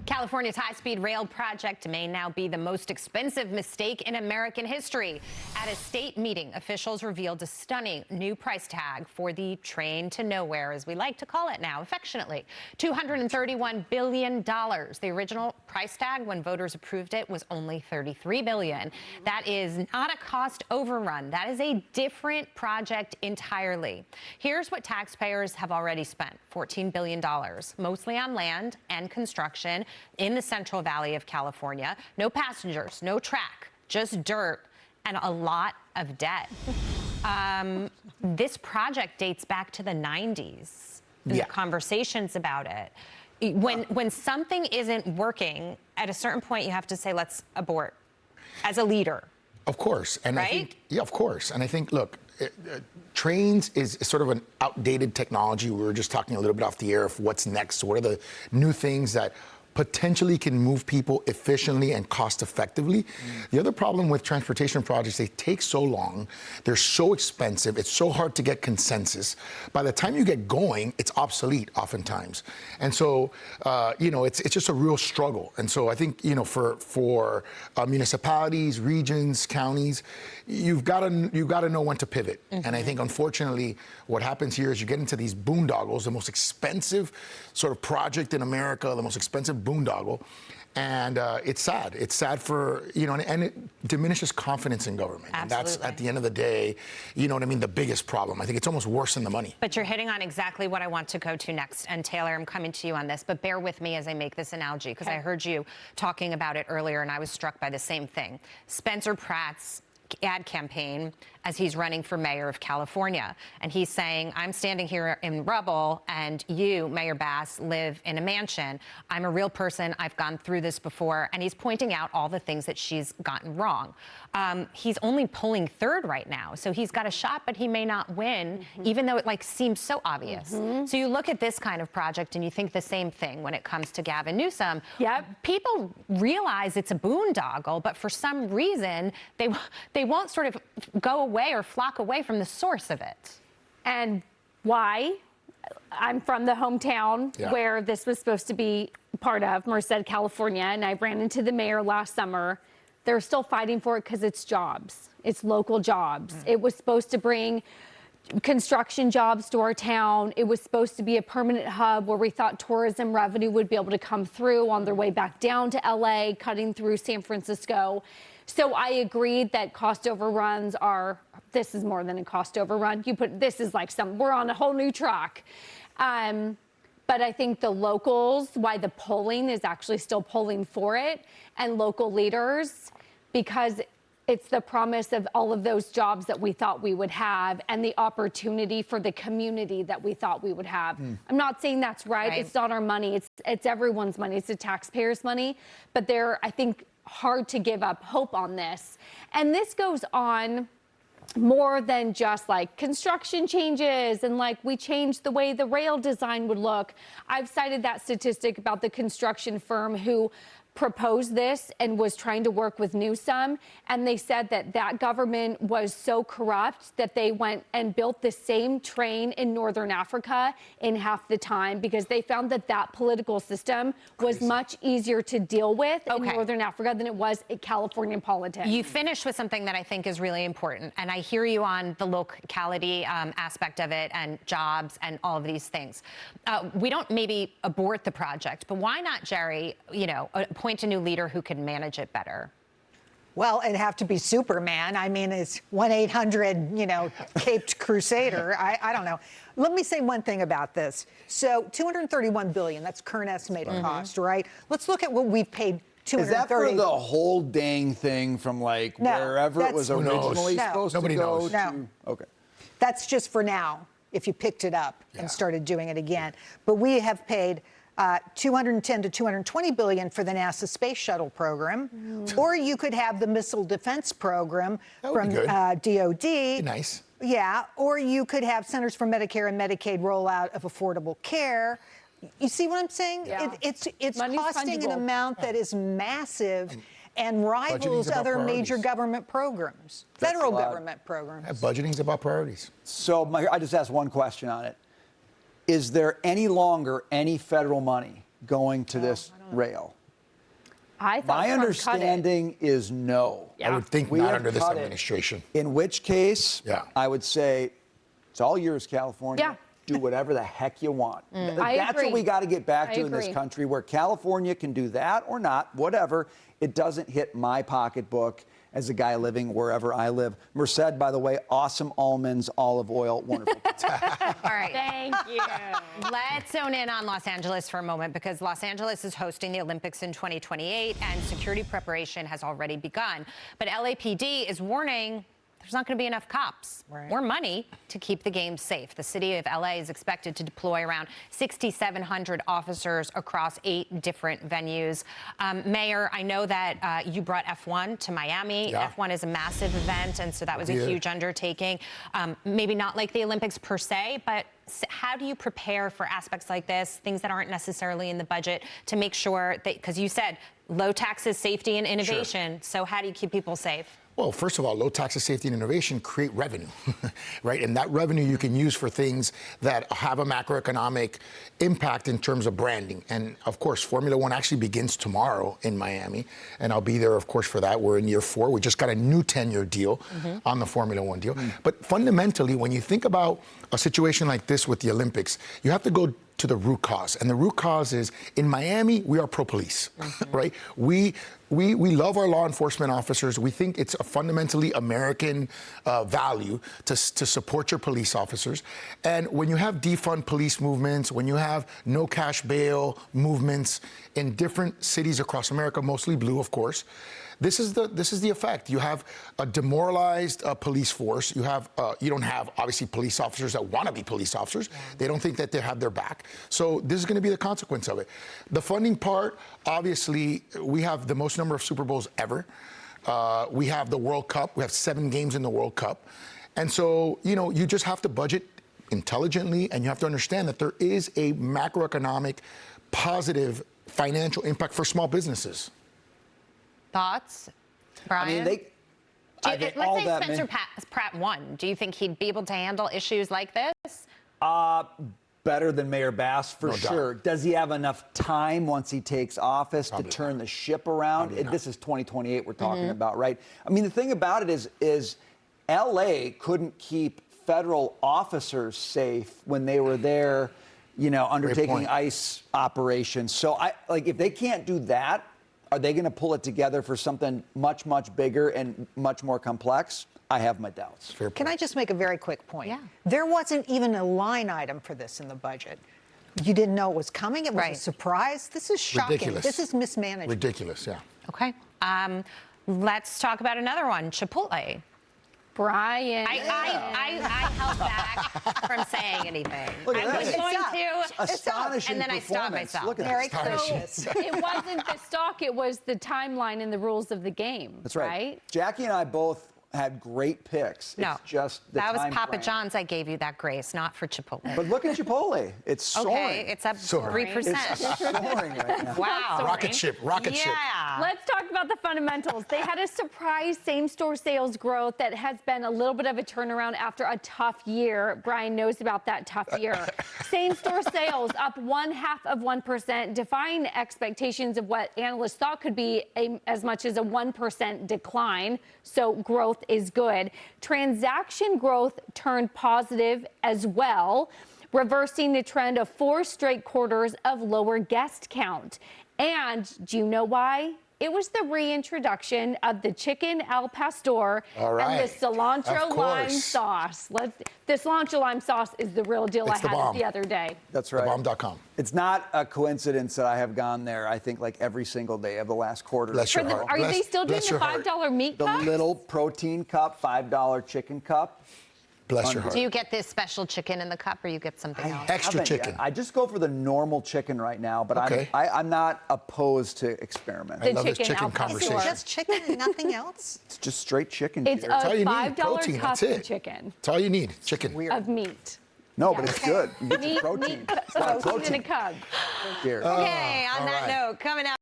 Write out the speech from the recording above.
California's high-speed rail project may now be the most expensive mistake in American history. At a state meeting, officials revealed a stunning new price tag for the train to nowhere, as we like to call it now, affectionately. $231 billion. The original price tag, when voters approved it, was only $33 billion. That is not a cost overrun. That is a different project entirely. Here's what taxpayers have already spent: $14 billion, mostly on land and construction in the Central Valley of California. No passengers, no track, just dirt and a lot of debt. This project dates back to the 90s. The conversations about it. When something isn't working, at a certain point you have to say, let's abort, as a leader. Of course. And right? I think, yeah, of course. And I think, look, trains is sort of an outdated technology. We were just talking a little bit off the air of what's next. What are the new things that potentially can move people efficiently and cost effectively? The other problem with transportation projects, they take so long, they're so expensive, it's so hard to get consensus. By the time you get going, it's obsolete oftentimes. And so, it's just a real struggle. And so I think, for municipalities, regions, counties, you've got to know when to pivot. And I think, unfortunately, what happens here is you get into these boondoggles, the most expensive sort of project in America, the most expensive boondoggle, and it's sad. It's sad for, and it diminishes confidence in government. Absolutely. And that's, at the end of the day, the biggest problem. I think it's almost worse than the money. But you're hitting on exactly what I want to go to next. And Taylor, I'm coming to you on this, but bear with me as I make this analogy, because I heard you talking about it earlier, and I was struck by the same thing. Spencer Pratt's ad campaign as he's running for mayor of California. And he's saying, I'm standing here in rubble, and you, Mayor Bass, live in a mansion. I'm a real person. I've gone through this before. And he's pointing out all the things that she's gotten wrong. He's only polling third right now. So he's got a shot, but he may not win, even though it seems so obvious. So you look at this kind of project and you think the same thing when it comes to Gavin Newsom. People realize it's a boondoggle, but for some reason, they won't sort of go away or flock away from the source of it. And why? I'm from the hometown where this was supposed to be part of, Merced, California, and I ran into the mayor last summer. They're still fighting for it because it's jobs. It's local jobs. It was supposed to bring construction jobs to our town. It was supposed to be a permanent hub where we thought tourism revenue would be able to come through on their way back down to LA, cutting through San Francisco. So I agreed that cost overruns this is more than a cost overrun. This is we're on a whole new track. But I think the locals, why the polling is actually still polling for it, and local leaders, because it's the promise of all of those jobs that we thought we would have and the opportunity for the community that we thought we would have. I'm not saying that's right. It's not our money. It's everyone's money. It's the taxpayers' money. But they're, I think, hard to give up hope on this. And this goes on more than just construction changes and we changed the way the rail design would look. I've cited that statistic about the construction firm who proposed this and was trying to work with Newsom, and they said that government was so corrupt that they went and built the same train in Northern Africa in half the time, because they found that political system was much easier to deal with in Northern Africa than it was in Californian politics. You finish with something that I think is really important, and I hear you on the locality aspect of it and jobs and all of these things. We don't maybe abort the project, but why not, Jerry, appoint a new leader who can manage it better? Well, it'd have to be Superman. I mean, it's 1-800, caped crusader. I don't know. Let me say one thing about this. So $231 billion, that's current estimated cost, right? Let's look at what we've paid. Is that for the whole dang thing from wherever it was originally supposed to go? No. Okay. That's just for now, if you picked it up and started doing it again. But we have paid $210 to $220 billion for the NASA space shuttle program, or you could have the missile defense program from DoD. Nice. Yeah, or you could have Centers for Medicare and Medicaid rollout of affordable care. You see what I'm saying? Yeah. It's Money's costing fungible. an amount that is massive and rivals other major government programs, federal government programs. Budgeting's about priorities. So I just asked one question on it. Is there any longer any federal money going to this rail? I thought My Trump understanding is no. Yeah. I would think We not have under this cut it. administration. In which case, Yeah. I would say it's all yours, California. Yeah. Do whatever the heck you want. I That's agree. what we got to get back I to in this agree. country, where California can do that or not, whatever. It doesn't hit my pocketbook as a guy living wherever I live. Merced, by the way, awesome almonds, olive oil, wonderful. All right. Thank you. Let's zone in on Los Angeles for a moment, because Los Angeles is hosting the Olympics in 2028 and security preparation has already begun. But LAPD is warning there's not going to be enough cops or money to keep the games safe. The city of LA is expected to deploy around 6,700 officers across 8 different venues. Mayor, I know that you brought F1 to Miami. Yeah. F1 is a massive event, and so that was a huge undertaking. Maybe not like the Olympics per se, but how do you prepare for aspects like this, things that aren't necessarily in the budget, to make sure that, because you said low taxes, safety, and innovation, so how do you keep people safe? Well, first of all, low taxes, safety, and innovation create revenue, right? And that revenue you can use for things that have a macroeconomic impact in terms of branding. And of course, Formula One actually begins tomorrow in Miami, and I'll be there, of course, for that. We're in year 4. We just got a new 10-year deal on the Formula One deal. But fundamentally, when you think about a situation like this with the Olympics, you have to go to the root cause. And the root cause is, in Miami, we are pro-police, right? We love our law enforcement officers. We think it's a fundamentally American value to support your police officers. And when you have defund police movements, when you have no cash bail movements in different cities across America, mostly blue, of course, this is the effect. You have a demoralized police force. You don't have, obviously, police officers that want to be police officers. They don't think that they have their back. So this is going to be the consequence of it. The funding part, obviously, we have the most number of Super Bowls ever. We have the World Cup. We have 7 games in the World Cup. And so, you just have to budget intelligently, and you have to understand that there is a macroeconomic positive financial impact for small businesses. Thoughts, Brian? I mean, let's say Spencer Pratt won. Do you think he'd be able to handle issues like this? Better than Mayor Bass, for sure. doubt. Does he have enough time once he takes office to turn the ship around? This is 2028 we're talking about, right? I mean, the thing about it is LA couldn't keep federal officers safe when they were there, undertaking ICE operations. So if they can't do that, are they going to pull it together for something much, much bigger and much more complex? I have my doubts. Can I just make a very quick point? Yeah. There wasn't even a line item for this in the budget. You didn't know it was coming. It was a surprise. This is shocking. Ridiculous. This is mismanagement. Ridiculous, yeah. Okay. Let's talk about another one, Chipotle. Brian. I held back from saying anything. Look at I was that. going to, Astonishing and then I stopped performance. myself. Look at Very that. cautious. It wasn't the stock, it was the timeline and the rules of the game. That's right. Jackie and I both had great picks. No, It's just the that was time Papa frame. John's. I gave you that grace, not for Chipotle. But look at Chipotle. It's soaring. Okay, it's up 3%. It's soaring right now. Wow. Rocket ship. Yeah. Let's talk about the fundamentals. They had a surprise same-store sales growth that has been a little bit of a turnaround after a tough year. Brian knows about that tough year. Same-store sales up 0.5%, defying expectations of what analysts thought could be as much as a 1% decline. So growth is good. Transaction growth turned positive as well, reversing the trend of 4 straight quarters of lower guest count. And do you know why? It was the reintroduction of the chicken al pastor and the cilantro lime sauce. The cilantro lime sauce is the real deal. I had it the other day. That's right. Thebomb.com. It's not a coincidence that I have gone there, I think, like every single day of the last quarter. Bless your heart. Are they still doing the $5 meat The cups? little protein cup, $5 chicken cup. Bless your heart. Do you get this special chicken in the cup, or you get something else? Extra Haven't yet. chicken. I just go for the normal chicken right now, but Okay. I'm not opposed to experiment. I love this chicken chicken al pastor. Is it conversation. just chicken and nothing else? It's just straight chicken. It's here. all you a need. $5 Protein, cup that's of it. chicken, That's all you need. Chicken. of meat. No, but it's good. You get the Meat, protein. protein in a cup. Here. Okay, on all that right. note, coming out.